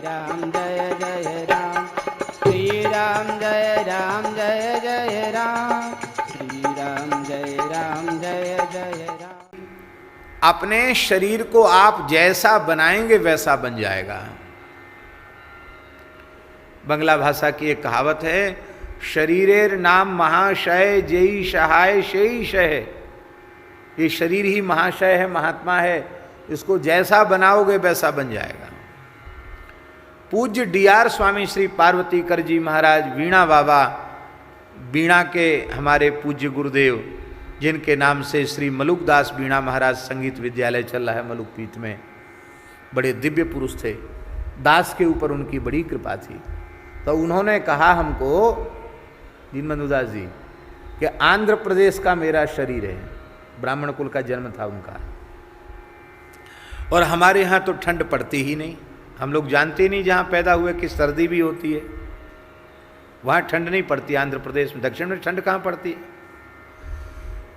राम जय जय राम, श्री राम जय जय राम, श्री राम जय जय राम। अपने शरीर को आप जैसा बनाएंगे वैसा बन जाएगा। बंगला भाषा की एक कहावत है, शरीरेर नाम महाशय जेई सहाय शेई शय। ये शरीर ही महाशय है, महात्मा है, इसको जैसा बनाओगे वैसा बन जाएगा। पूज्य डीआर स्वामी श्री पार्वतीकर जी महाराज वीणा बाबा, वीणा के हमारे पूज्य गुरुदेव, जिनके नाम से श्री मलुकदास वीणा महाराज संगीत विद्यालय चल रहा है मलुकपीठ में, बड़े दिव्य पुरुष थे। दास के ऊपर उनकी बड़ी कृपा थी। तो उन्होंने कहा हमको, दीनबंधु दास जी, कि आंध्र प्रदेश का मेरा शरीर है। ब्राह्मण कुल का जन्म था उनका, और हमारे यहाँ तो ठंड पड़ती ही नहीं। हम लोग जानते नहीं जहाँ पैदा हुए कि सर्दी भी होती है, वहाँ ठंड नहीं पड़ती। आंध्र प्रदेश में, दक्षिण में ठंड कहाँ पड़ती है।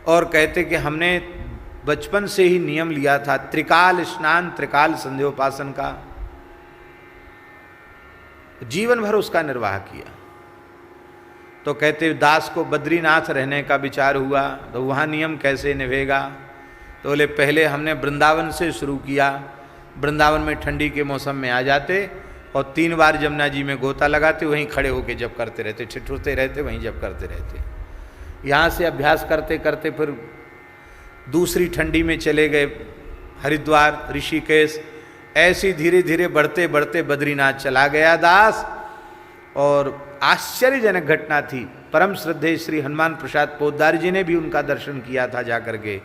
और कहते कि हमने बचपन से ही नियम लिया था त्रिकाल स्नान, त्रिकाल संध्योपासन का, जीवन भर उसका निर्वाह किया। तो कहते दास को बद्रीनाथ रहने का विचार हुआ, तो वहाँ नियम कैसे निभेगा। तो बोले पहले हमने वृंदावन से शुरू किया। वृंदावन में ठंडी के मौसम में आ जाते और 3 बार जमुना जी में गोता लगाते, वहीं खड़े होके जप करते रहते, ठिठुरते रहते, वहीं जप करते रहते। यहाँ से अभ्यास करते करते फिर दूसरी ठंडी में चले गए हरिद्वार, ऋषिकेश। ऐसी धीरे धीरे बढ़ते बढ़ते बद्रीनाथ चला गया दास। और आश्चर्यजनक घटना थी, परम श्रद्धेय श्री हनुमान प्रसाद पोद्दार जी ने भी उनका दर्शन किया था जाकर के,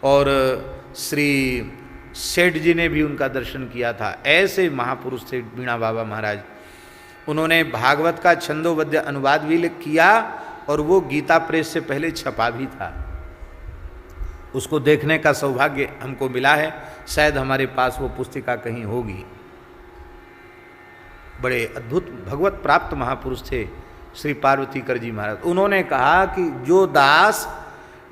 और श्री सेठ जी ने भी उनका दर्शन किया था। ऐसे महापुरुष थे वीणा बाबा महाराज। उन्होंने भागवत का छंदोबद्ध अनुवाद भी किया, और वो गीता प्रेस से पहले छपा भी था। उसको देखने का सौभाग्य हमको मिला है, शायद हमारे पास वो पुस्तिका कहीं होगी। बड़े अद्भुत भगवत प्राप्त महापुरुष थे श्री पार्वतीकर जी महाराज। उन्होंने कहा कि जो दास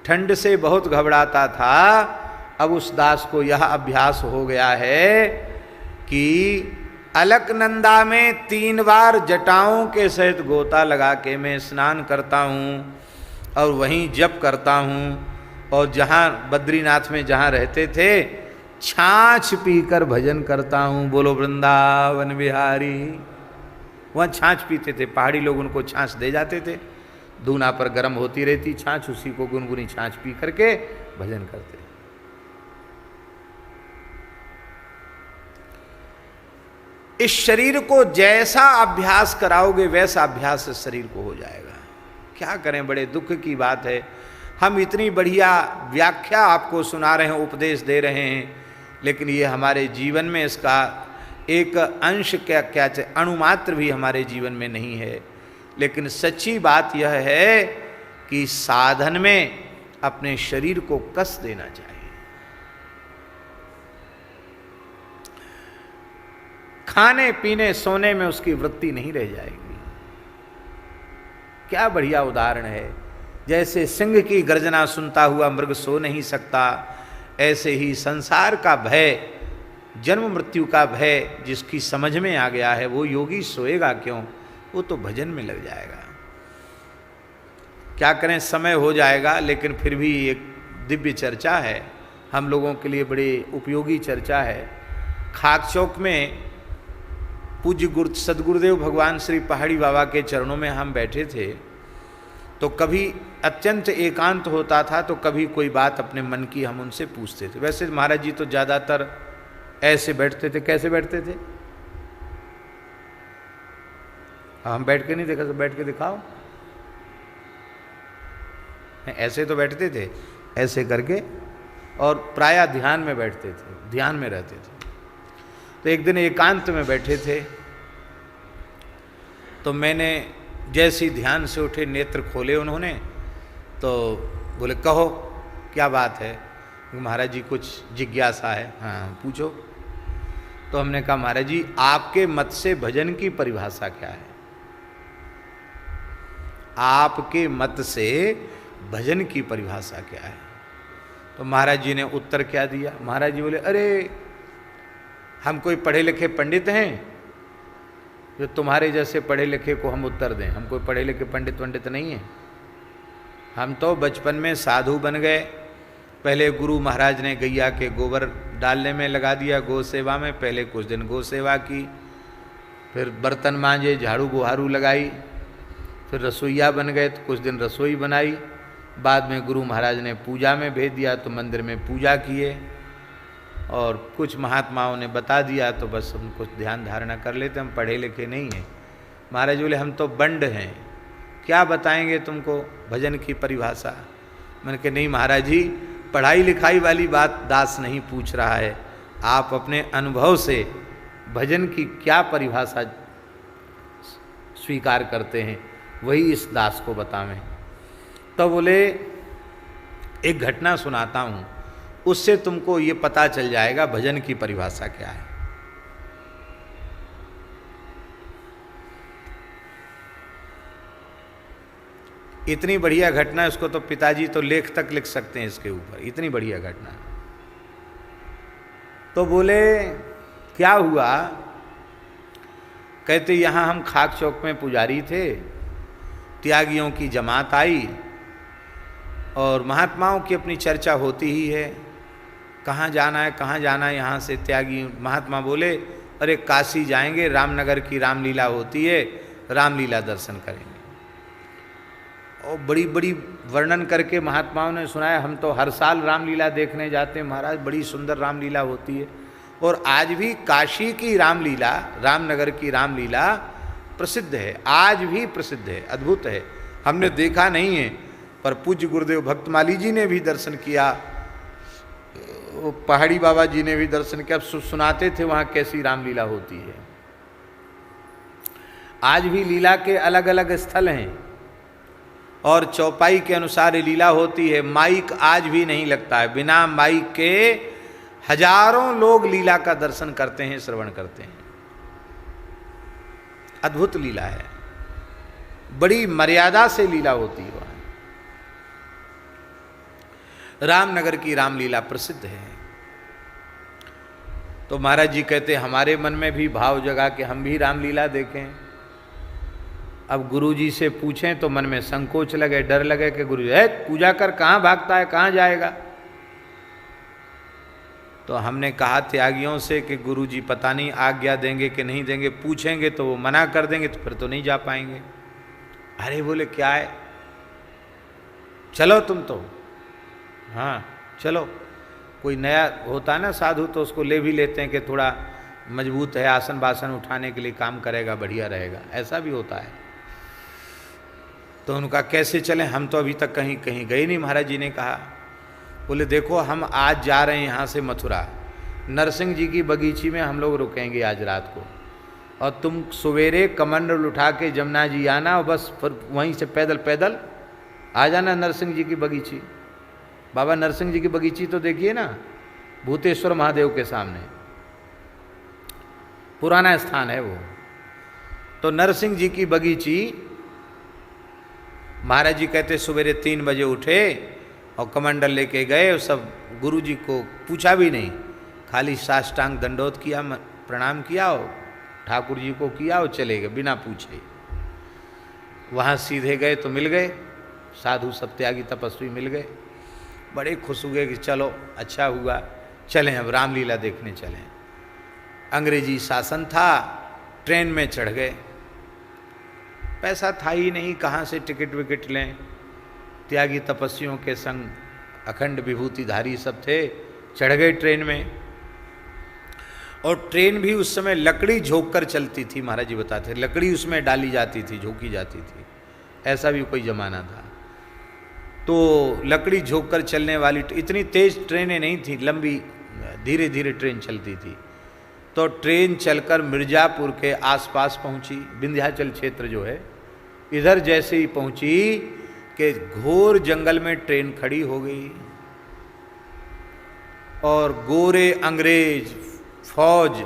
ठंड से बहुत घबराता था, अब उस दास को यह अभ्यास हो गया है कि अलकनंदा में 3 बार जटाओं के सहित गोता लगा के मैं स्नान करता हूँ, और वहीं जप करता हूँ। और जहाँ बद्रीनाथ में जहाँ रहते थे, छाछ पीकर भजन करता हूँ। बोलो वृंदावन बिहारी। वहाँ छाछ पीते थे, पहाड़ी लोग उनको छाछ दे जाते थे, दूना पर गर्म होती रहती छाछ, उसी को गुनगुनी छाछ पी करके भजन करते। इस शरीर को जैसा अभ्यास कराओगे वैसा अभ्यास इस शरीर को हो जाएगा। क्या करें, बड़े दुख की बात है। हम इतनी बढ़िया व्याख्या आपको सुना रहे हैं, उपदेश दे रहे हैं, लेकिन ये हमारे जीवन में इसका एक अंश क्या अणुमात्र भी हमारे जीवन में नहीं है। लेकिन सच्ची बात यह है कि साधन में अपने शरीर को कस देना चाहिए। खाने पीने सोने में उसकी वृत्ति नहीं रह जाएगी। क्या बढ़िया उदाहरण है। जैसे सिंह की गर्जना सुनता हुआ मृग सो नहीं सकता, ऐसे ही संसार का भय, जन्म मृत्यु का भय जिसकी समझ में आ गया है, वो योगी सोएगा क्यों, वो तो भजन में लग जाएगा। क्या करें, समय हो जाएगा, लेकिन फिर भी एक दिव्य चर्चा है, हम लोगों के लिए बड़ी उपयोगी चर्चा है। खाक चौक में पूज्य सदगुरुदेव भगवान श्री पहाड़ी बाबा के चरणों में हम बैठे थे, तो कभी अत्यंत एकांत होता था, तो कभी कोई बात अपने मन की हम उनसे पूछते थे। वैसे महाराज जी तो ज़्यादातर ऐसे बैठते थे। कैसे बैठते थे? हम बैठ के नहीं देखा, तो बैठ के दिखाओ। ऐसे तो बैठते थे, ऐसे करके, और प्रायः ध्यान में बैठते थे, ध्यान में रहते थे। तो एक दिन एकांत में बैठे थे, तो मैंने जैसे ही ध्यान से उठे, नेत्र खोले उन्होंने, तो बोले कहो क्या बात है। महाराज जी कुछ जिज्ञासा है। हाँ पूछो। तो हमने कहा महाराज जी आपके मत से भजन की परिभाषा क्या है? आपके मत से भजन की परिभाषा क्या है? तो महाराज जी ने उत्तर क्या दिया? महाराज जी बोले अरे हम कोई पढ़े लिखे पंडित हैं जो तुम्हारे जैसे पढ़े लिखे को हम उत्तर दें। हम कोई पढ़े लिखे पंडित वंडित नहीं हैं। हम तो बचपन में साधु बन गए। पहले गुरु महाराज ने गैया के गोबर डालने में लगा दिया, गौ सेवा में। पहले कुछ दिन गौ सेवा की, फिर बर्तन मांजे, झाड़ू बुहारू लगाई, फिर रसोईया बन गए तो कुछ दिन रसोई बनाई। बाद में गुरु महाराज ने पूजा में भेज दिया तो मंदिर में पूजा किए, और कुछ महात्माओं ने बता दिया तो बस हम कुछ ध्यान धारणा कर लेते। हम पढ़े लिखे नहीं हैं। महाराज बोले हम तो बंड हैं, क्या बताएंगे तुमको भजन की परिभाषा। मैंने कहा नहीं महाराज जी, पढ़ाई लिखाई वाली बात दास नहीं पूछ रहा है, आप अपने अनुभव से भजन की क्या परिभाषा स्वीकार करते हैं वही इस दास को बतावें। तो बोले एक घटना सुनाता हूँ, उससे तुमको ये पता चल जाएगा भजन की परिभाषा क्या है। इतनी बढ़िया घटना, इसको तो पिताजी तो लेख तक लिख सकते हैं इसके ऊपर, इतनी बढ़िया घटना। तो बोले क्या हुआ। कहते यहाँ हम खाक चौक में पुजारी थे, त्यागियों की जमात आई और महात्माओं की अपनी चर्चा होती ही है, कहाँ जाना है कहाँ जाना है। यहाँ से त्यागी महात्मा बोले अरे काशी जाएंगे, रामनगर की रामलीला होती है, रामलीला दर्शन करेंगे। और बड़ी बड़ी वर्णन करके महात्माओं ने सुनाया, हम तो हर साल रामलीला देखने जाते हैं महाराज, बड़ी सुंदर रामलीला होती है। और आज भी काशी की रामलीला, रामनगर की रामलीला प्रसिद्ध है, आज भी प्रसिद्ध है, अद्भुत है। हमने देखा नहीं है पर पूज्य गुरुदेव भक्तमाली जी ने भी दर्शन किया, पहाड़ी बाबा जी ने भी दर्शन किया, सुनाते थे वहाँ कैसी रामलीला होती है। आज भी लीला के अलग अलग स्थल हैं और चौपाई के अनुसार लीला होती है। माइक आज भी नहीं लगता है, बिना माइक के हजारों लोग लीला का दर्शन करते हैं, श्रवण करते हैं। अद्भुत लीला है, बड़ी मर्यादा से लीला होती है वहां। रामनगर की रामलीला प्रसिद्ध है। तो महाराज जी कहते हमारे मन में भी भाव जगा कि हम भी रामलीला देखें। अब गुरुजी से पूछें तो मन में संकोच लगे, डर लगे कि गुरु जी पूजा कर कहाँ भागता है, कहाँ जाएगा। तो हमने कहा त्यागियों से कि गुरुजी पता नहीं आज्ञा देंगे कि नहीं देंगे, पूछेंगे तो वो मना कर देंगे तो फिर तो नहीं जा पाएंगे। अरे बोले क्या है, चलो तुम तो, हाँ चलो। कोई नया होता है ना साधु तो उसको ले भी लेते हैं कि थोड़ा मजबूत है, आसन बासन उठाने के लिए काम करेगा, बढ़िया रहेगा, ऐसा भी होता है। तो उनका कैसे चलें, हम तो अभी तक कहीं कहीं गए नहीं। महाराज जी ने कहा, बोले देखो हम आज जा रहे हैं यहाँ से मथुरा, नरसिंह जी की बगीची में हम लोग रुकेंगे आज रात को, और तुम सवेरे कमंडल उठा के जमुना जी आना और बस फिर वहीं से पैदल पैदल आ जाना नरसिंह जी की बगीची। बाबा नरसिंह जी की बगीची तो देखिए ना, भूतेश्वर महादेव के सामने, पुराना स्थान है वो। तो नरसिंह जी की बगीची, महाराज जी कहते सवेरे 3 बजे उठे और कमंडल लेके गए, और सब गुरु जी को पूछा भी नहीं, खाली साष्टांग दंडोत किया, प्रणाम किया और ठाकुर जी को किया और चले गए बिना पूछे। वहाँ सीधे गए तो मिल गए साधु, सब त्यागी तपस्वी मिल गए। बड़े खुश हुए कि चलो अच्छा हुआ, चलें अब रामलीला देखने चलें। अंग्रेजी शासन था, ट्रेन में चढ़ गए, पैसा था ही नहीं, कहाँ से टिकट विकेट लें। त्यागी तपस्वियों के संग अखंड विभूतिधारी सब थे, चढ़ गए ट्रेन में। और ट्रेन भी उस समय लकड़ी झोंक कर चलती थी, महाराज जी बताते, लकड़ी उसमें डाली जाती थी, झोंकी जाती थी, ऐसा भी कोई जमाना था। तो लकड़ी झोंक कर चलने वाली, इतनी तेज ट्रेनें नहीं थी, लंबी धीरे धीरे ट्रेन चलती थी। तो ट्रेन चलकर मिर्जापुर के आसपास पहुंची, विंध्याचल क्षेत्र जो है, इधर जैसे ही पहुंची कि घोर जंगल में ट्रेन खड़ी हो गई और गोरे अंग्रेज फौज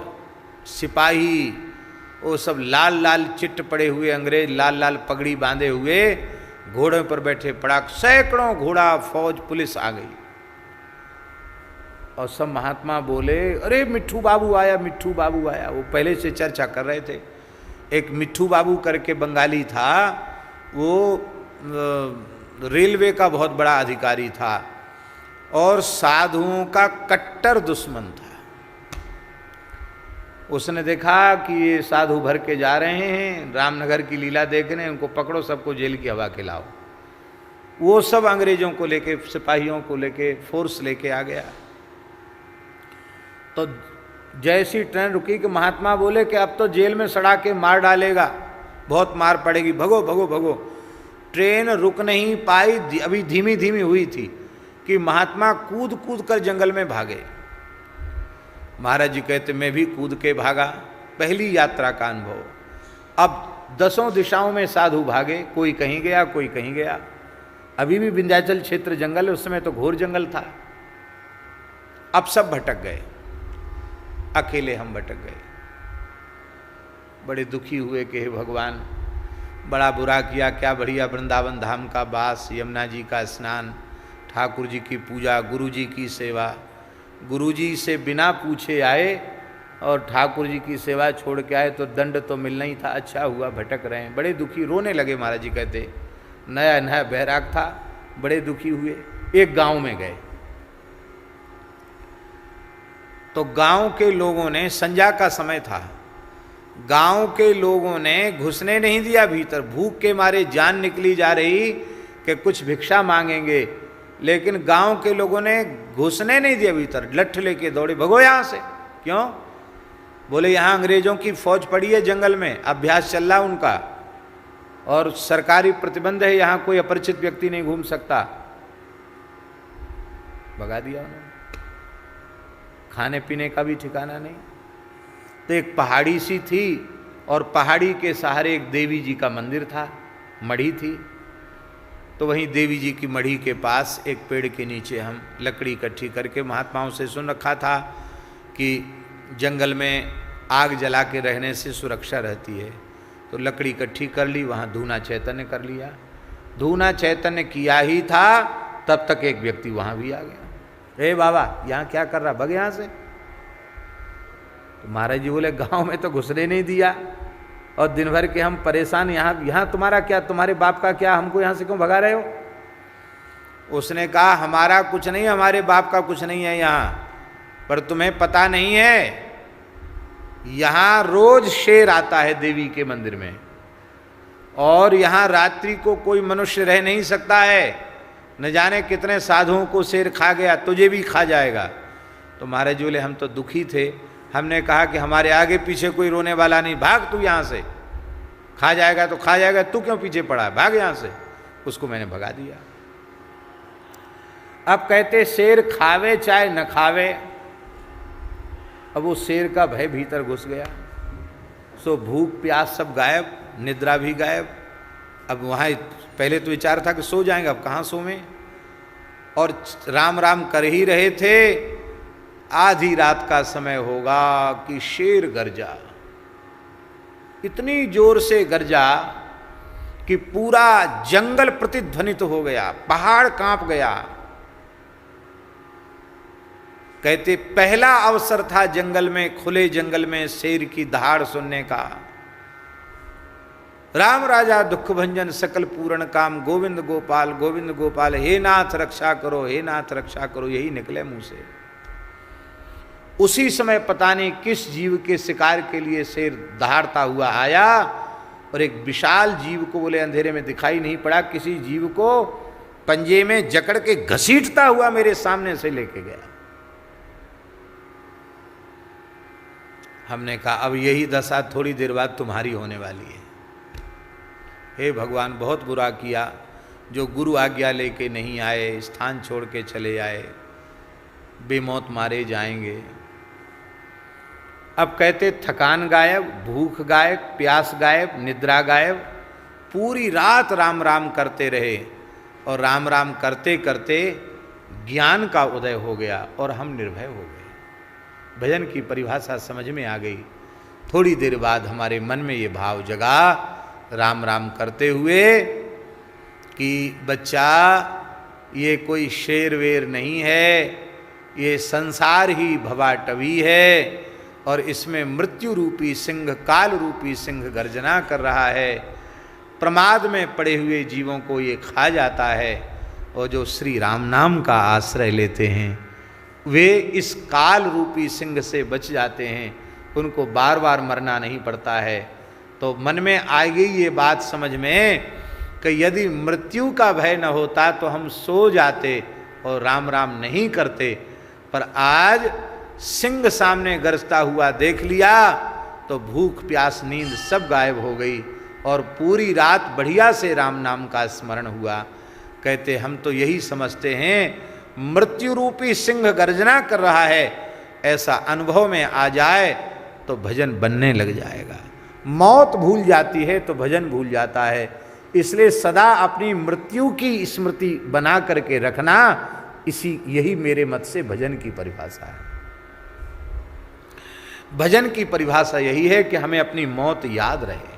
सिपाही, वो सब लाल लाल चिट्ट पड़े हुए अंग्रेज, लाल लाल पगड़ी बांधे हुए घोड़ों पर बैठे, पड़ाक सैकड़ों घोड़ा फौज पुलिस आ गई। और सब महात्मा बोले अरे मिट्ठू बाबू आया, मिट्ठू बाबू आया। वो पहले से चर्चा कर रहे थे एक मिट्ठू बाबू करके बंगाली था, वो रेलवे का बहुत बड़ा अधिकारी था और साधुओं का कट्टर दुश्मन था। उसने देखा कि ये साधु भर के जा रहे हैं, रामनगर की लीला देख रहे हैं, उनको पकड़ो, सबको जेल की हवा खिलाओ। वो सब अंग्रेजों को लेके, सिपाहियों को लेके, फोर्स लेके आ गया। तो जैसी ट्रेन रुकी कि महात्मा बोले कि अब तो जेल में सड़ा के मार डालेगा, बहुत मार पड़ेगी, भगो भगो भगो। ट्रेन रुक नहीं पाई, अभी धीमी धीमी हुई थी कि महात्मा कूद कूद कर जंगल में भागे। महाराज जी कहते मैं भी कूद के भागा, पहली यात्रा का अनुभव। अब 10 दिशाओं में साधु भागे, कोई कहीं गया, कोई कहीं गया। अभी भी विंध्याचल क्षेत्र जंगल है, उस समय तो घोर जंगल था। अब सब भटक गए, अकेले हम भटक गए। बड़े दुखी हुए कि हे भगवान, बड़ा बुरा किया, क्या बढ़िया वृंदावन धाम का वास, यमुना जी का स्नान, ठाकुर जी की पूजा, गुरु जी की सेवा। गुरु जी से बिना पूछे आए और ठाकुर जी की सेवा छोड़ के आए तो दंड तो मिलना ही था। अच्छा हुआ भटक रहे हैं। बड़े दुखी, रोने लगे। महाराज जी कहते नया नया बैराग था, बड़े दुखी हुए। एक गांव में गए तो गांव के लोगों ने, संध्या का समय था, गांव के लोगों ने घुसने नहीं दिया भीतर। भूख के मारे जान निकली जा रही कि कुछ भिक्षा मांगेंगे, लेकिन गांव के लोगों ने घुसने नहीं दिया भीतर। लठ लेके दौड़े, भगो यहां से। क्यों? बोले यहां अंग्रेजों की फौज पड़ी है जंगल में, अभ्यास चल रहा उनका, और सरकारी प्रतिबंध है, यहां कोई अपरिचित व्यक्ति नहीं घूम सकता। भगा दिया उन्होंने। खाने पीने का भी ठिकाना नहीं। तो एक पहाड़ी सी थी और पहाड़ी के सहारे एक देवी जी का मंदिर था, मढ़ी थी। तो वहीं देवी जी की मढ़ी के पास एक पेड़ के नीचे हम लकड़ी इकट्ठी करके, महात्माओं से सुन रखा था कि जंगल में आग जला के रहने से सुरक्षा रहती है, तो लकड़ी इकट्ठी कर ली, वहाँ धूना चैतन्य कर लिया। धूना चैतन्य किया ही था तब तक एक व्यक्ति वहाँ भी आ गया। ए बाबा, यहाँ क्या कर रहा, भग यहाँ से। तो महाराज जी बोले गांव में तो घुसने नहीं दिया और दिन भर के हम परेशान, यहाँ तुम्हारा क्या, तुम्हारे बाप का क्या, हमको यहाँ से क्यों भगा रहे हो। उसने कहा हमारा कुछ नहीं, हमारे बाप का कुछ नहीं है यहाँ, पर तुम्हें पता नहीं है यहाँ रोज शेर आता है देवी के मंदिर में, और यहाँ रात्रि को कोई मनुष्य रह नहीं सकता है। न जाने कितने साधुओं को शेर खा गया, तुझे भी खा जाएगा। तो महाराज बोले हम तो दुखी थे, हमने कहा कि हमारे आगे पीछे कोई रोने वाला नहीं, भाग तू यहाँ से, खा जाएगा तो खा जाएगा, तू क्यों पीछे पड़ा है, भाग यहाँ से। उसको मैंने भगा दिया। अब कहते शेर खावे चाहे न खावे, अब वो शेर का भय भीतर घुस गया। सो भूख प्यास सब गायब, निद्रा भी गायब। अब वहाँ पहले तो विचार था कि सो जाएंगे, अब कहाँ सोवें, और राम राम कर ही रहे थे। आधी रात का समय होगा कि शेर गरजा, इतनी जोर से गरजा कि पूरा जंगल प्रतिध्वनित हो गया, पहाड़ कांप गया। कहते पहला अवसर था जंगल में, खुले जंगल में शेर की दहाड़ सुनने का। राम राजा दुख भंजन सकल पूर्ण काम, गोविंद गोपाल, हे नाथ रक्षा करो, हे नाथ रक्षा करो, यही निकले मुंह से। उसी समय पता नहीं किस जीव के शिकार के लिए शेर दहाड़ता हुआ आया, और एक विशाल जीव को बोले अंधेरे में दिखाई नहीं पड़ा, किसी जीव को पंजे में जकड़ के घसीटता हुआ मेरे सामने से लेके गया। हमने कहा अब यही दशा थोड़ी देर बाद तुम्हारी होने वाली है। हे भगवान, बहुत बुरा किया जो गुरु आज्ञा लेके नहीं आए, स्थान छोड़ के चले आए, बेमौत मारे जाएंगे। अब कहते थकान गायब, भूख गायब, प्यास गायब, निद्रा गायब। पूरी रात राम राम करते रहे, और राम राम करते करते ज्ञान का उदय हो गया और हम निर्भय हो गए। भजन की परिभाषा समझ में आ गई। थोड़ी देर बाद हमारे मन में ये भाव जगा राम राम करते हुए कि बच्चा, ये कोई शेर वेर नहीं है, ये संसार ही भवाटवी है, और इसमें मृत्यु रूपी सिंह, काल रूपी सिंह गर्जना कर रहा है। प्रमाद में पड़े हुए जीवों को ये खा जाता है, और जो श्री राम नाम का आश्रय लेते हैं वे इस काल रूपी सिंह से बच जाते हैं, उनको बार बार मरना नहीं पड़ता है। तो मन में आ गई ये बात समझ में कि यदि मृत्यु का भय न होता तो हम सो जाते और राम राम नहीं करते, पर आज सिंह सामने गरजता हुआ देख लिया तो भूख प्यास नींद सब गायब हो गई, और पूरी रात बढ़िया से राम नाम का स्मरण हुआ। कहते हम तो यही समझते हैं मृत्यु रूपी सिंह गर्जना कर रहा है, ऐसा अनुभव में आ जाए तो भजन बनने लग जाएगा। मौत भूल जाती है तो भजन भूल जाता है। इसलिए सदा अपनी मृत्यु की स्मृति बना करके रखना, यही मेरे मत से भजन की परिभाषा है। भजन की परिभाषा यही है कि हमें अपनी मौत याद रहे।